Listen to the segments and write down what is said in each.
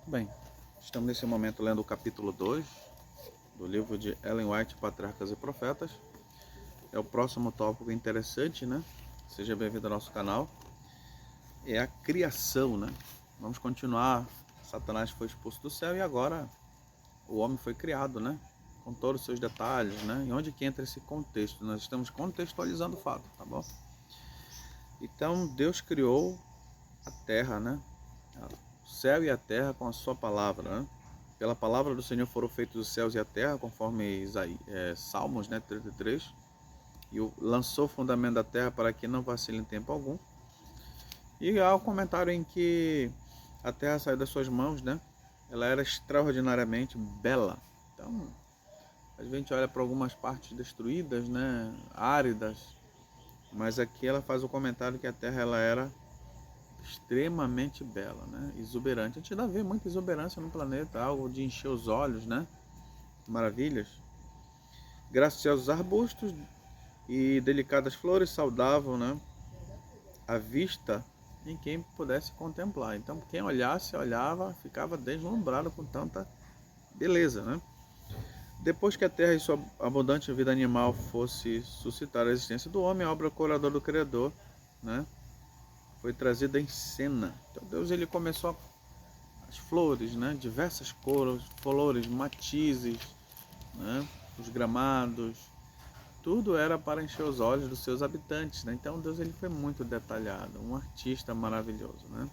Bem, estamos nesse momento lendo o capítulo 2 do livro de Ellen White, Patriarcas e Profetas. É o próximo tópico interessante, né? Seja bem-vindo ao nosso canal. É a criação, né? Vamos continuar. Satanás foi expulso do céu e agora o homem foi criado, né? Com todos os seus detalhes, né? E onde que entra esse contexto? Nós estamos contextualizando o fato, tá bom? Então, Deus criou a terra, né? O céu e a terra com a sua palavra, né? Pela palavra do Senhor foram feitos os céus e a terra, conforme Salmos, né, 33. E lançou o fundamento da terra para que não vacile em tempo algum. E há o comentário em que a terra saiu das suas mãos, né? Ela era extraordinariamente bela. Então, a gente olha para algumas partes destruídas, né, áridas, mas aqui ela faz o comentário que a terra ela era extremamente bela, né? Exuberante. A gente ainda vê muita exuberância no planeta, algo de encher os olhos, né? Maravilhas. Graciosos arbustos e delicadas flores saudavam, né, a vista em quem pudesse contemplar. Então, quem olhasse, olhava, ficava deslumbrado com tanta beleza, né? Depois que a terra e sua abundante vida animal fosse suscitar a existência do homem, a obra curadora do Criador, né, foi trazida em cena. Então Deus ele começou as flores, né, diversas cores, flores, matizes, né, os gramados, tudo era para encher os olhos dos seus habitantes, né? Então Deus ele foi muito detalhado, um artista maravilhoso, né?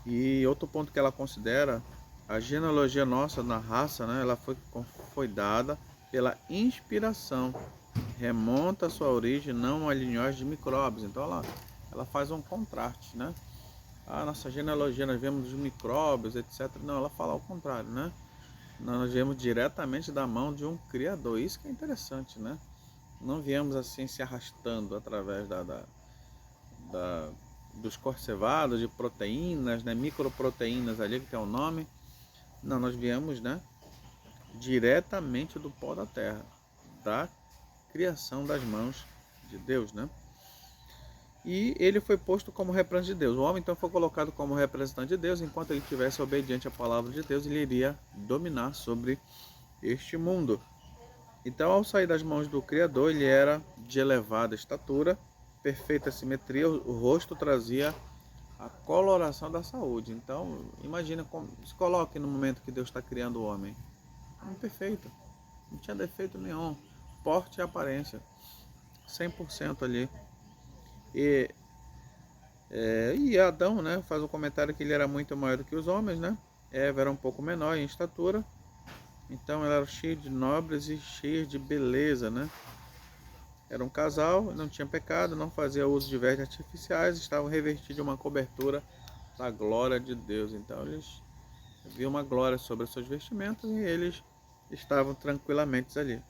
E outro ponto que ela considera, a genealogia nossa na raça, né, ela foi dada pela inspiração, remonta a sua origem não a linhagem de micróbios. Então ela faz um contraste, né? A nossa genealogia nós vemos dos micróbios, etc. Não, ela fala ao contrário, né? Nós viemos diretamente da mão de um Criador. Isso que é interessante, né? Não viemos assim se arrastando através da dos conservados de proteínas, né, microproteínas ali que tem o nome. Não, nós viemos, né, diretamente do pó da terra, da criação das mãos de Deus, né? E ele foi posto como representante de Deus. O homem então foi colocado como representante de Deus, enquanto ele estivesse obediente à palavra de Deus, ele iria dominar sobre este mundo. Então, ao sair das mãos do Criador, ele era de elevada estatura, perfeita simetria, o rosto trazia a coloração da saúde. Então, imagina, se coloque no momento que Deus está criando o homem. Perfeito, não tinha defeito nenhum, porte e aparência, 100% ali. E, e Adão, né, faz um comentário que ele era muito maior do que os homens, né? Eva era um pouco menor em estatura, então ela era cheia de nobres e cheia de beleza, né? Era um casal, não tinha pecado, não fazia uso de vestes artificiais, estavam revestidos de uma cobertura da glória de Deus. Então eles viam uma glória sobre as suas vestimentas e eles estavam tranquilamente ali.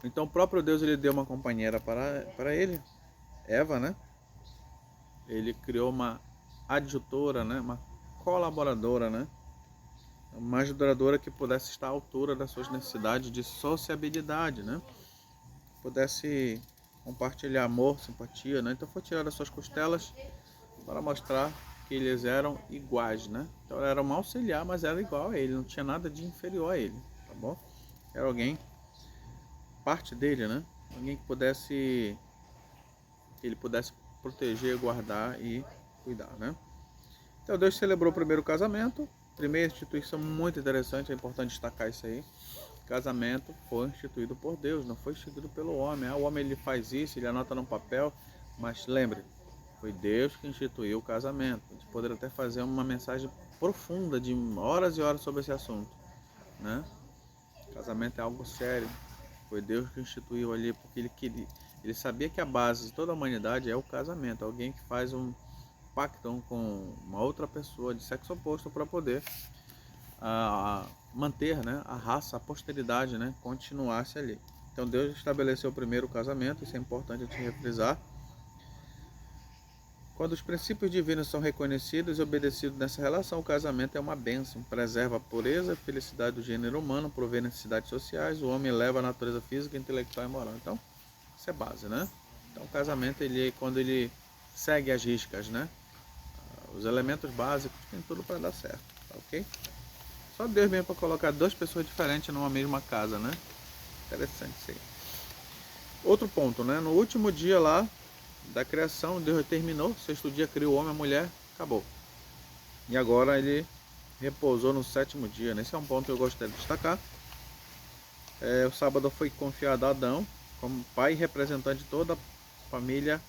Então o próprio Deus ele deu uma companheira para ele, Eva, né? Ele criou uma adjutora, né? Uma colaboradora, né? Uma ajudadoras que pudesse estar à altura das suas necessidades de sociabilidade, né? Pudesse compartilhar amor, simpatia, né? Então foi tirado das suas costelas para mostrar que eles eram iguais, né? Então ela era um auxiliar, mas era igual a ele, não tinha nada de inferior a ele, tá bom? Era alguém, parte dele, né? Alguém que ele pudesse proteger, guardar e cuidar, né? Então Deus celebrou o primeiro casamento, primeira instituição muito interessante, é importante destacar isso aí. Casamento foi instituído por Deus, não foi instituído pelo homem. O homem ele faz isso, ele anota no papel, mas lembre, foi Deus que instituiu o casamento. A gente poderia até fazer uma mensagem profunda de horas e horas sobre esse assunto, né? Casamento é algo sério. Foi Deus que instituiu ali porque ele queria. Ele sabia que a base de toda a humanidade é o casamento. Alguém que faz um pacto com uma outra pessoa de sexo oposto para poder manter, né, a raça, a posteridade, né, continuasse ali. Então Deus estabeleceu o primeiro casamento, isso é importante a gente refrisar. Quando os princípios divinos são reconhecidos e obedecidos nessa relação, o casamento é uma bênção, preserva a pureza e felicidade do gênero humano, provê necessidades sociais, o homem eleva a natureza física, intelectual e moral. Então, isso é base, né? Então, o casamento, quando ele segue as riscas, né? Os elementos básicos tem tudo para dar certo, tá ok? Só Deus mesmo para colocar duas pessoas diferentes numa mesma casa, né? Interessante isso aí. Outro ponto, né? No último dia lá da criação, Deus terminou. Sexto dia criou o homem e a mulher, acabou. E agora ele repousou no sétimo dia. Esse é um ponto que eu gostaria de destacar. O sábado foi confiado a Adão como pai e representante de toda a família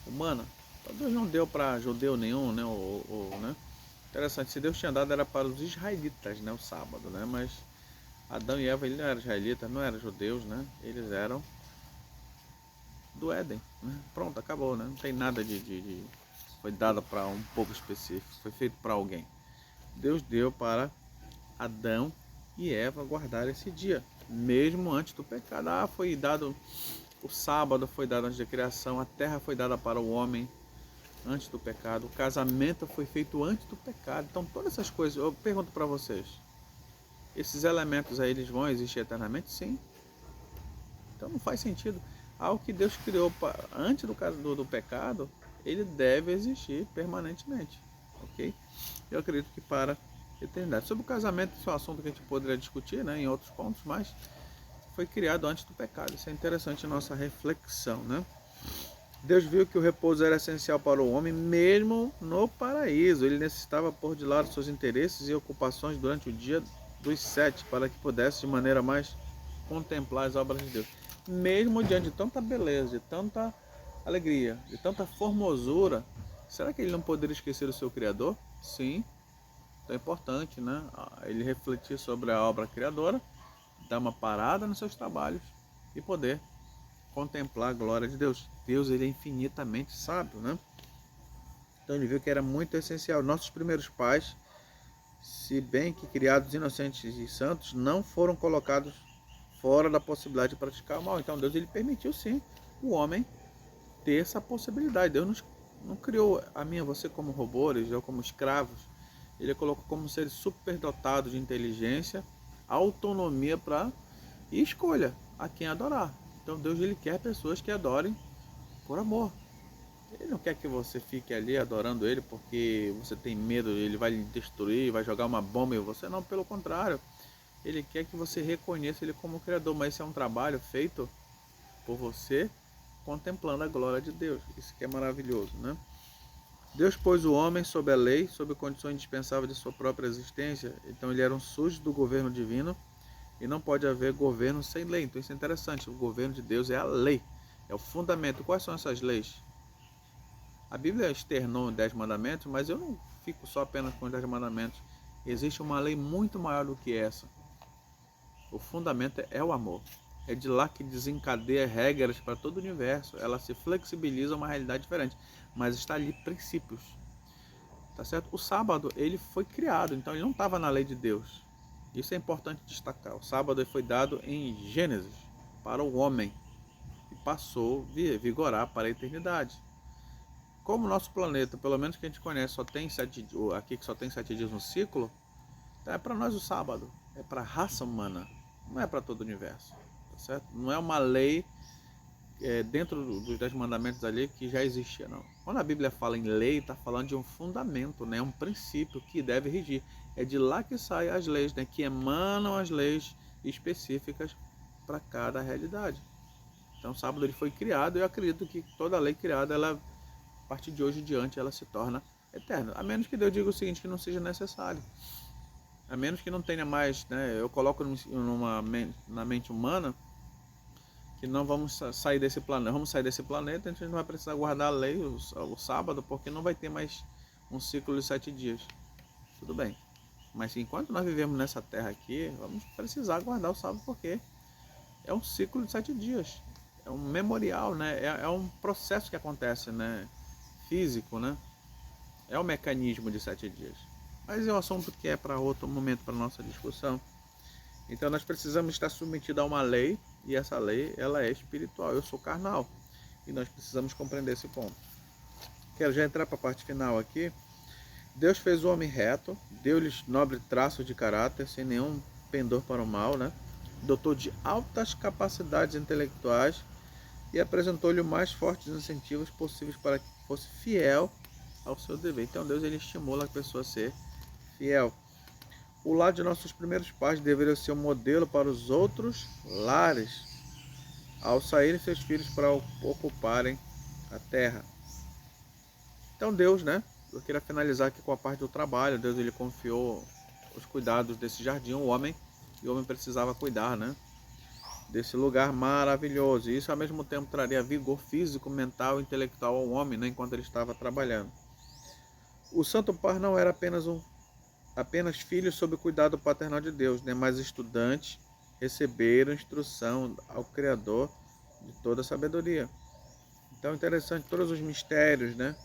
humana. Então Deus não deu para judeu nenhum, né? Né? Interessante, se Deus tinha dado era para os israelitas, né? O sábado, né? Mas Adão e Eva, eles não eram israelitas, não eram judeus, né? Eles eram do Éden, né? Pronto, acabou, né? Não tem nada foi dado para um povo específico, foi feito para alguém. Deus deu para Adão e Eva guardar esse dia, mesmo antes do pecado. Foi dado o sábado, foi dado antes da criação, a terra foi dada para o homem antes do pecado, o casamento foi feito antes do pecado. Então todas essas coisas, eu pergunto para vocês, esses elementos aí, eles vão existir eternamente? Sim. Então não faz sentido. Algo que Deus criou antes do pecado, ele deve existir permanentemente, ok? Eu acredito que para a eternidade. Sobre o casamento, isso é um assunto que a gente poderia discutir, né, em outros pontos, mas foi criado antes do pecado. Isso é interessante a nossa reflexão, né? Deus viu que o repouso era essencial para o homem, mesmo no paraíso. Ele necessitava pôr de lado seus interesses e ocupações durante o dia dos 7, para que pudesse de maneira mais contemplar as obras de Deus. Mesmo diante de tanta beleza, de tanta alegria, de tanta formosura, será que ele não poderia esquecer o seu Criador? Sim, então é importante, né? Ele refletir sobre a obra criadora, dar uma parada nos seus trabalhos e poder contemplar a glória de Deus. Deus, ele é infinitamente sábio, né? Então ele viu que era muito essencial. Nossos primeiros pais, se bem que criados inocentes e santos, não foram colocados fora da possibilidade de praticar o mal. Então Deus, ele permitiu sim o homem ter essa possibilidade. Deus não criou a mim e você como robôs ou como escravos. Ele colocou como seres superdotados de inteligência, autonomia e escolha a quem adorar. Então Deus, ele quer pessoas que adorem por amor. Ele não quer que você fique ali adorando ele porque você tem medo, ele vai lhe destruir, vai jogar uma bomba em você. Não, pelo contrário. Ele quer que você reconheça ele como Criador, mas isso é um trabalho feito por você, contemplando a glória de Deus. Isso que é maravilhoso, né? Deus pôs o homem sob a lei, sob condições indispensáveis de sua própria existência. Então ele era um súdito do governo divino e não pode haver governo sem lei. Então isso é interessante, o governo de Deus é a lei, é o fundamento. Quais são essas leis? A Bíblia externou 10 mandamentos, mas eu não fico só apenas com os 10 mandamentos. Existe uma lei muito maior do que essa. O fundamento é o amor. É de lá que desencadeia regras para todo o universo. Ela se flexibiliza a uma realidade diferente. Mas está ali princípios. Tá certo? O sábado, ele foi criado. Então ele não estava na lei de Deus. Isso é importante destacar. O sábado foi dado em Gênesis para o homem. E passou a vigorar para a eternidade. Como o nosso planeta, pelo menos que a gente conhece, aqui que só tem 7 dias no ciclo, então é para nós o sábado. É para a raça humana. Não é para todo o universo, tá certo? Não é uma lei dentro dos 10 mandamentos ali que já existia, não. Quando a Bíblia fala em lei, está falando de um fundamento, né? Um princípio que deve regir. É de lá que saem as leis, né? Que emanam as leis específicas para cada realidade. Então o sábado ele foi criado e eu acredito que toda lei criada, ela, a partir de hoje em diante, ela se torna eterna. A menos que Deus diga o seguinte, que não seja necessário. A menos que não tenha mais, né? Eu coloco na mente humana que não vamos sair desse planeta. Vamos sair desse planeta, a gente não vai precisar guardar a lei o sábado, porque não vai ter mais um ciclo de 7 dias. Tudo bem. Mas enquanto nós vivemos nessa terra aqui, vamos precisar guardar o sábado, porque é um ciclo de 7 dias. É um memorial, né? É um processo que acontece, né? Físico, né? É um mecanismo de 7 dias. Mas é um assunto que é para outro momento, para nossa discussão. Então nós precisamos estar submetidos a uma lei, e essa lei, ela é espiritual. Eu sou carnal, e nós precisamos compreender esse ponto. Quero já entrar para a parte final aqui. Deus fez o homem reto, deu-lhes nobre traço de caráter, sem nenhum pendor para o mal, né? Dotou de altas capacidades intelectuais e apresentou-lhe os mais fortes incentivos possíveis para que fosse fiel ao seu dever. Então Deus ele estimula a pessoa a ser fiel. O lar de nossos primeiros pais deveria ser um modelo para os outros lares, ao saírem seus filhos para ocuparem a terra. Então Deus, né? Eu queria finalizar aqui com a parte do trabalho. Deus ele confiou os cuidados desse jardim ao homem, e o homem precisava cuidar, né? Desse lugar maravilhoso. E isso ao mesmo tempo traria vigor físico, mental e intelectual ao homem, né? Enquanto ele estava trabalhando. O Santo Par não era apenas filhos sob o cuidado paternal de Deus, né? Mas estudantes receberam instrução ao Criador de toda a sabedoria. Então interessante todos os mistérios, né?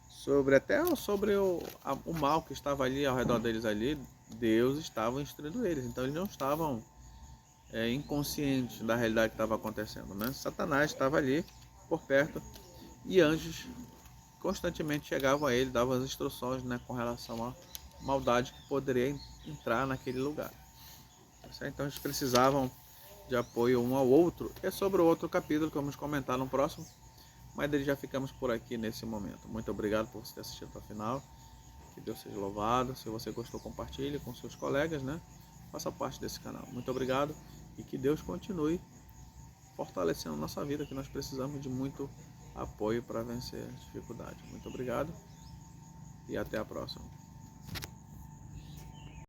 Sobre o mal que estava ali ao redor deles ali, Deus estava instruindo eles. Então eles não estavam inconscientes da realidade que estava acontecendo, né? Satanás estava ali por perto e anjos constantemente chegavam a ele, davam as instruções, né, com relação à maldade que poderia entrar naquele lugar. Então eles precisavam de apoio um ao outro. É sobre o outro capítulo que vamos comentar no próximo, mas dele já ficamos por aqui nesse momento. Muito obrigado por você ter assistido até o final. Que Deus seja louvado. Se você gostou, compartilhe com seus colegas, né? Faça parte desse canal. Muito obrigado e que Deus continue fortalecendo nossa vida, que nós precisamos de muito apoio para vencer as dificuldades. Muito obrigado e até a próxima.